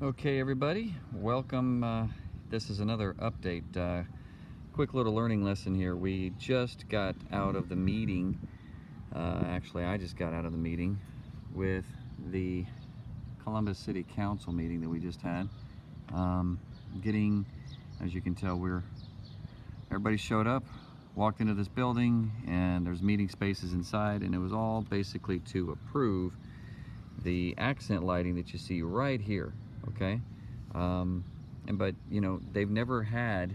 Okay, everybody, welcome. This is another update. Quick little learning lesson here. We just got out of the meeting. Actually, I just got out of the meeting with the Columbus City Council meeting that we just had. As you can tell, everybody showed up, walked into this building, and there's meeting spaces inside, and it was all basically to approve the accent lighting that you see right here. Okay, but you know, they've never had,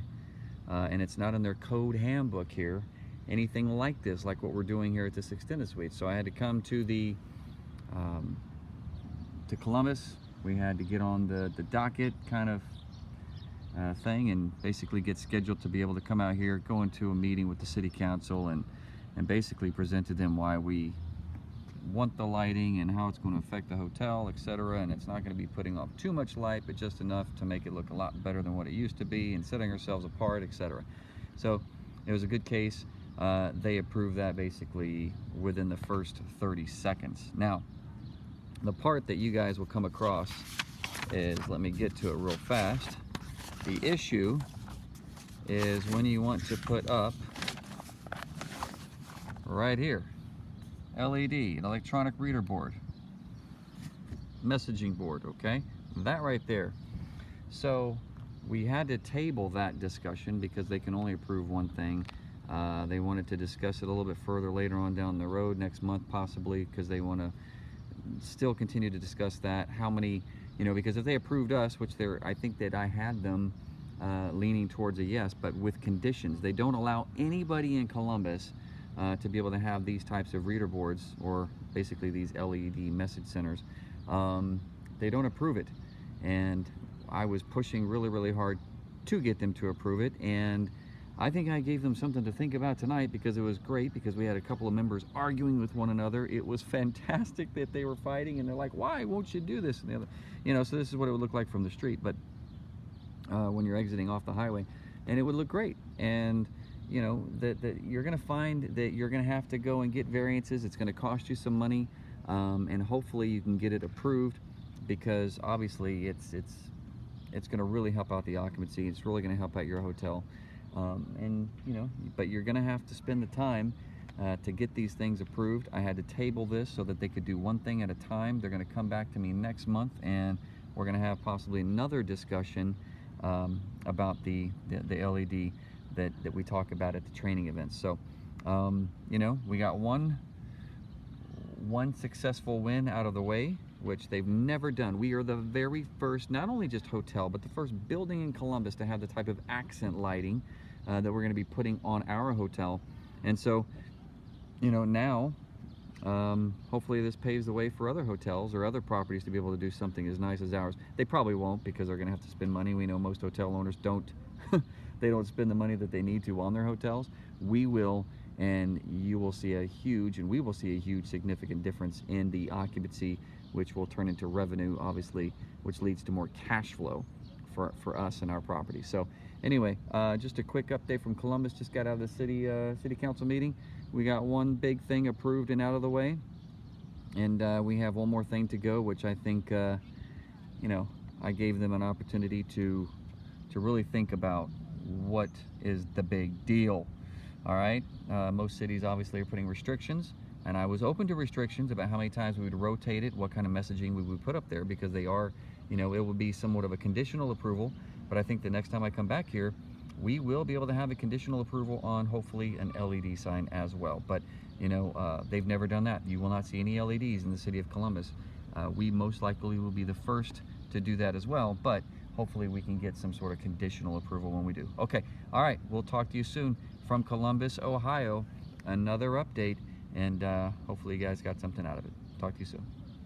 and it's not in their code handbook here, anything like this, like what we're doing here at this extended suite. So I had to come to to Columbus. We had to get on the docket kind of thing, and basically get scheduled to be able to come out here, go into a meeting with the city council, and basically present to them why we want the lighting and how it's going to affect the hotel, etc. And it's not going to be putting off too much light, but just enough to make it look a lot better than what it used to be, and setting ourselves apart, etc. So it was a good case. They approved that basically within the first 30 seconds. Now, the part that you guys will come across is, let me get to it real fast. The issue is when you want to put up right here, LED, an electronic reader board, messaging board, okay? That right there. So we had to table that discussion because they can only approve one thing. They wanted to discuss it a little bit further later on down the road, next month possibly, because they want to still continue to discuss that. How many, you know, because if they approved us, which I think that I had them leaning towards a yes, but with conditions. They don't allow anybody in Columbus to be able to have these types of reader boards, or basically these LED message centers. They don't approve it, and I was pushing really hard to get them to approve it, and I think I gave them something to think about tonight, because it was great, because we had a couple of members arguing with one another. It was fantastic that they were fighting, and they're like, why won't you do this and the other, you know. So this is what it would look like from the street, but when you're exiting off the highway, and it would look great. And you know, that you're going to find that you're going to have to go and get variances. It's going to cost you some money, and hopefully you can get it approved, because obviously it's going to really help out the occupancy. It's really going to help out your hotel, and you know, but you're going to have to spend the time to get these things approved. I had to table this so that they could do one thing at a time. They're going to come back to me next month, and we're going to have possibly another discussion about the LED that we talk about at the training events. So you know, we got one successful win out of the way, which they've never done. We are the very first, not only just hotel, but the first building in Columbus to have the type of accent lighting that we're going to be putting on our hotel. And so, you know, now hopefully this paves the way for other hotels or other properties to be able to do something as nice as ours. They probably won't, because they're going to have to spend money. We know most hotel owners don't they don't spend the money that they need to on their hotels. We will, and you will see a huge, and we will see a huge significant difference in the occupancy, which will turn into revenue, obviously, which leads to more cash flow for us and our property. So anyway, just a quick update from Columbus. Just got out of the city council meeting. We got one big thing approved and out of the way, and we have one more thing to go, which I think you know, I gave them an opportunity to really think about what is the big deal. All right, most cities obviously are putting restrictions, and I was open to restrictions about how many times we would rotate it, what kind of messaging we would put up there, because they are, you know, it would be somewhat of a conditional approval. But I think the next time I come back here, we will be able to have a conditional approval on hopefully an LED sign as well. But you know, they've never done that. You will not see any LEDs in the city of Columbus. We most likely will be the first to do that as well, but hopefully we can get some sort of conditional approval when we do. Okay, all right, we'll talk to you soon from Columbus, Ohio. Another update, and hopefully you guys got something out of it. Talk to you soon.